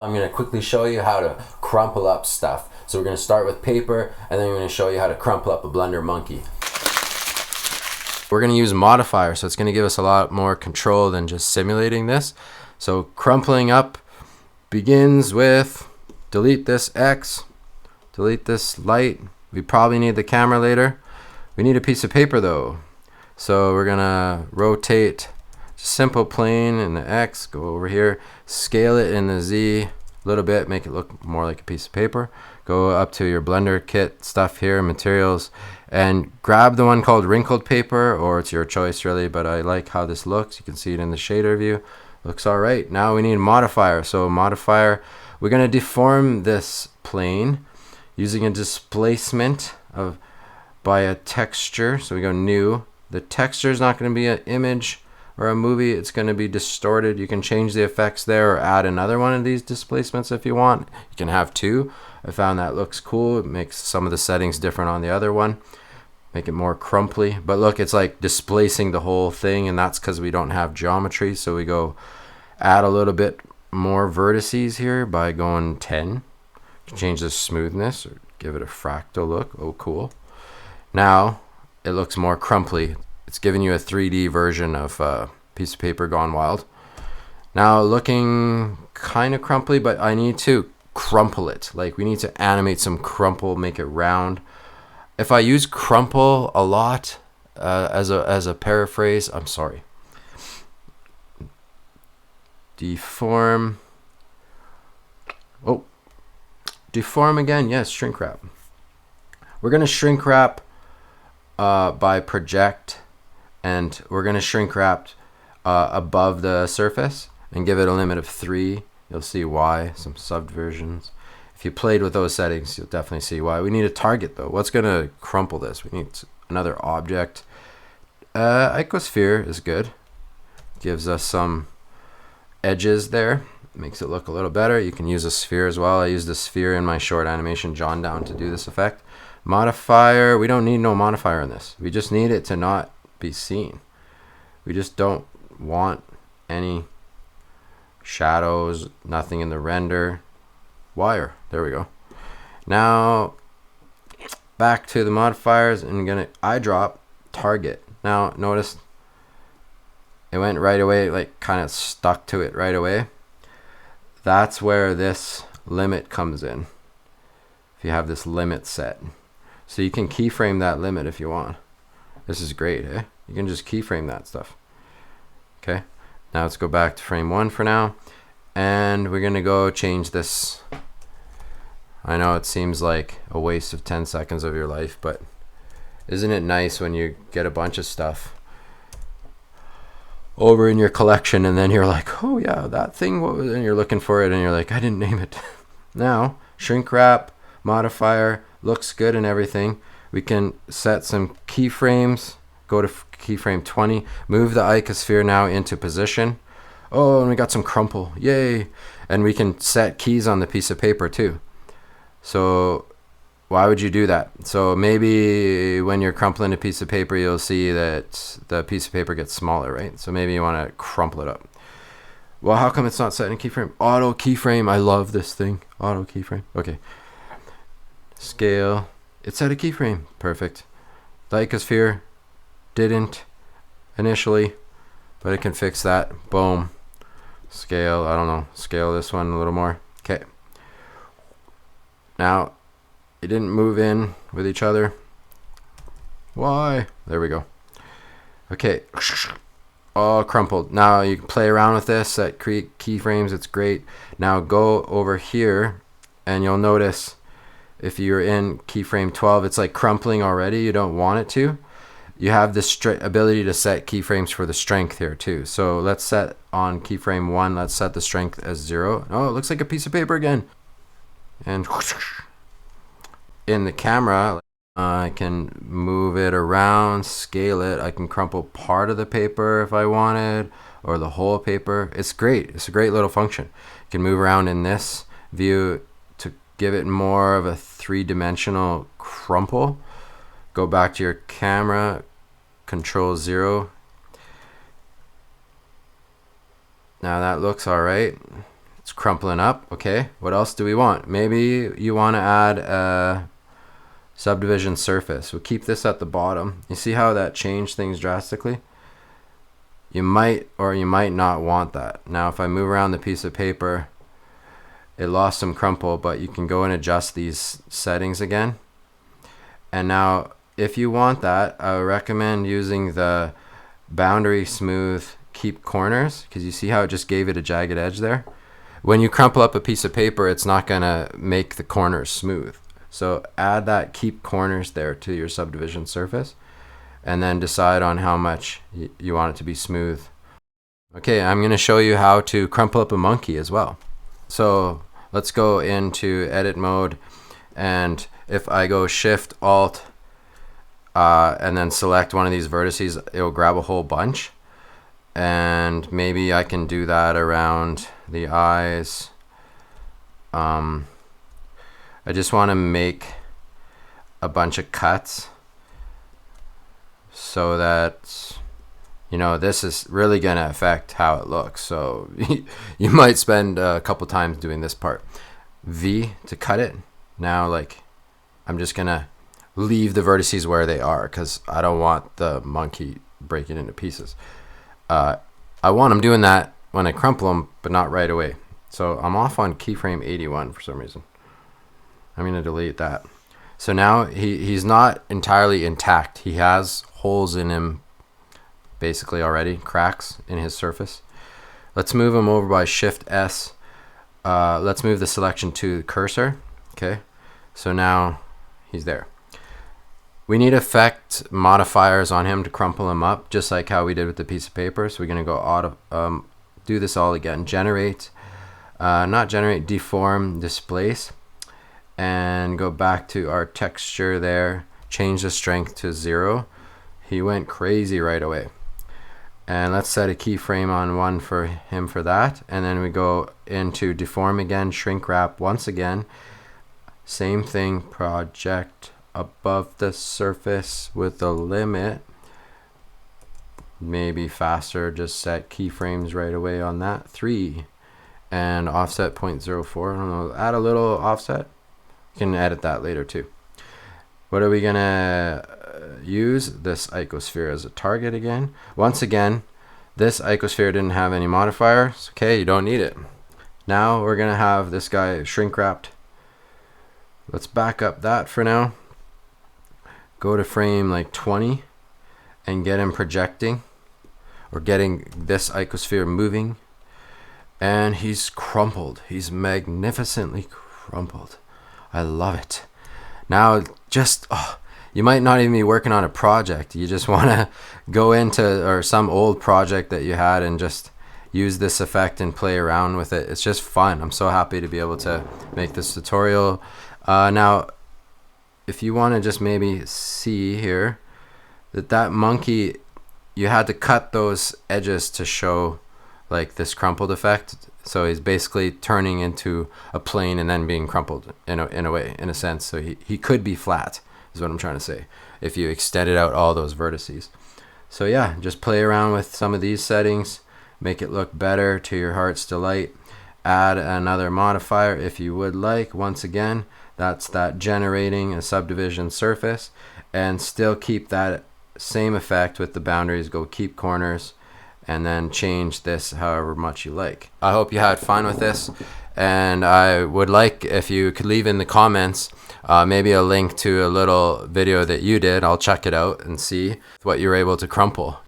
I'm going to quickly show you how to crumple up stuff. So we're going to start with paper, and then we're going to show you how to crumple up a blender monkey. We're going to use modifier, so it's going to give us a lot more control than just simulating this. So crumpling up begins with delete this X, delete this light. We probably need the camera later. We need a piece of paper though. So we're going to rotate simple plane in the X, go over here, scale it in the Z a little bit, make it look more like a piece of paper. Go up to your blender kit stuff here, materials, and grab the one called wrinkled paper, or it's your choice really, but I like how this looks. You can see it in the shader view. Looks all right. Now we need a modifier. So modifier, we're going to deform this plane using a displacement of by a texture. So we go new. The texture is not going to be an image or a movie, it's going to be distorted. You can change the effects there or add another one of these displacements if you want. You can have two. I found that looks cool. It makes some of the settings different on the other one. Make it more crumply. But look, it's like displacing the whole thing, and that's because we don't have geometry. So we go add a little bit more vertices here by going 10. You can change the smoothness or give it a fractal look. Oh, cool. Now it looks more crumply. It's giving you a 3D version of a piece of paper gone wild. Now looking kind of crumply, but I need to crumple it. Like we need to animate some crumple, make it round. If I use crumple a lot as a paraphrase, I'm sorry. Deform. Oh, deform again. Yes, shrink wrap. We're gonna shrink wrap by project. And we're going to shrink wrap above the surface and give it a limit of 3. You'll see why, some subversions. If you played with those settings, you'll definitely see why. We need a target though. What's going to crumple this? We need another object. Icosphere is good. Gives us some edges there. Makes it look a little better. You can use a sphere as well. I used a sphere in my short animation John down to do this effect. Modifier, we don't need no modifier in this. We just need it to not be seen. We just don't want any shadows, nothing in the render. Wire, there we go. Now back to the modifiers, and I'm gonna eyedrop target. Now notice it went right away, like kind of stuck to it right away. That's where this limit comes in. If you have this limit set, so you can keyframe that limit if you want. This is great, eh? You can just keyframe that stuff. Okay, now let's go back to frame 1 for now. And we're gonna go change this. I know it seems like a waste of 10 seconds of your life, but isn't it nice when you get a bunch of stuff over in your collection and then you're like, oh yeah, that thing, what was it? And you're looking for it and you're like, I didn't name it. Now, shrink wrap, modifier, looks good and everything. We can set some keyframes, go to keyframe 20, move the icosphere now into position. Oh, and we got some crumple, yay. And we can set keys on the piece of paper too. So why would you do that? So maybe when you're crumpling a piece of paper, you'll see that the piece of paper gets smaller, right? So maybe you want to crumple it up. Well, how come it's not set in keyframe? Auto keyframe, I love this thing. Auto keyframe, okay. Scale. It set a keyframe. Perfect. The icosphere didn't initially, but it can fix that. Boom. Scale, I don't know. Scale this one a little more. Okay. Now, it didn't move in with each other. Why? There we go. Okay. All crumpled. Now you can play around with this, set keyframes. It's great. Now go over here and you'll notice if you're in keyframe 12, it's like crumpling already. You don't want it to. You have this ability to set keyframes for the strength here too. So let's set on keyframe 1. Let's set the strength as 0. Oh, it looks like a piece of paper again. And in the camera, I can move it around, scale it. I can crumple part of the paper if I wanted, or the whole paper. It's great. It's a great little function. You can move around in this view to give it more of a 3-dimensional crumple. Go back to your camera, Control 0. Now that looks all right. It's crumpling up. Okay, what else do we want? Maybe you want to add a subdivision surface. We'll keep this at the bottom. You see how that changed things drastically? You might or you might not want that. Now if I move around the piece of paper, it lost some crumple, but you can go and adjust these settings again. And now if you want that, I would recommend using the boundary smooth keep corners, because you see how it just gave it a jagged edge there. When you crumple up a piece of paper, it's not gonna make the corners smooth. So add that keep corners there to your subdivision surface, and then decide on how much you want it to be smooth. Okay, I'm gonna show you how to crumple up a monkey as well. So let's go into edit mode, and if I go Shift Alt and then select one of these vertices, it'll grab a whole bunch. And maybe I can do that around the eyes. I just want to make a bunch of cuts so that, you know, this is really going to affect how it looks. So you might spend a couple times doing this part. V to cut it. Now, like, I'm just going to leave the vertices where they are because I don't want the monkey breaking into pieces. I want them doing that when I crumple them, but not right away. So I'm off on keyframe 81 for some reason. I'm going to delete that. So now he's not entirely intact. He has holes in him basically already, cracks in his surface. Let's move him over by Shift S. Let's move the selection to the cursor. Okay, so now he's there. We need effect modifiers on him to crumple him up, just like how we did with the piece of paper. So we're going to go auto, do this all again. Generate, not generate, deform, displace, and go back to our texture there. Change the strength to 0. He went crazy right away. And let's set a keyframe on 1 for him for that. And then we go into deform again, shrink wrap once again. Same thing, project above the surface with a limit. Maybe faster, just set keyframes right away on that. 3 and offset 0.04. I don't know, add a little offset. You can edit that later too. What are we gonna use? This icosphere as a target again. Once again, this icosphere didn't have any modifiers. Okay, you don't need it. Now we're gonna have this guy shrink wrapped. Let's back up that for now. Go to frame like 20 and get him projecting, or getting this icosphere moving. And he's crumpled. He's magnificently crumpled. I love it. Now just, you might not even be working on a project. You just want to go into or some old project that you had and just use this effect and play around with it. It's just fun. I'm so happy to be able to make this tutorial. Now, if you want to just maybe see here that monkey, you had to cut those edges to show like this crumpled effect. So he's basically turning into a plane and then being crumpled in a way, in a sense. So he could be flat, is what I'm trying to say, if you extended out all those vertices. So yeah, just play around with some of these settings, make it look better to your heart's delight. Add another modifier if you would like. Once again, that's that generating a subdivision surface, and still keep that same effect with the boundaries. Go keep corners and then change this however much you like. I hope you had fun with this, and I would like if you could leave in the comments maybe a link to a little video that you did. I'll check it out and see what you were able to crumple.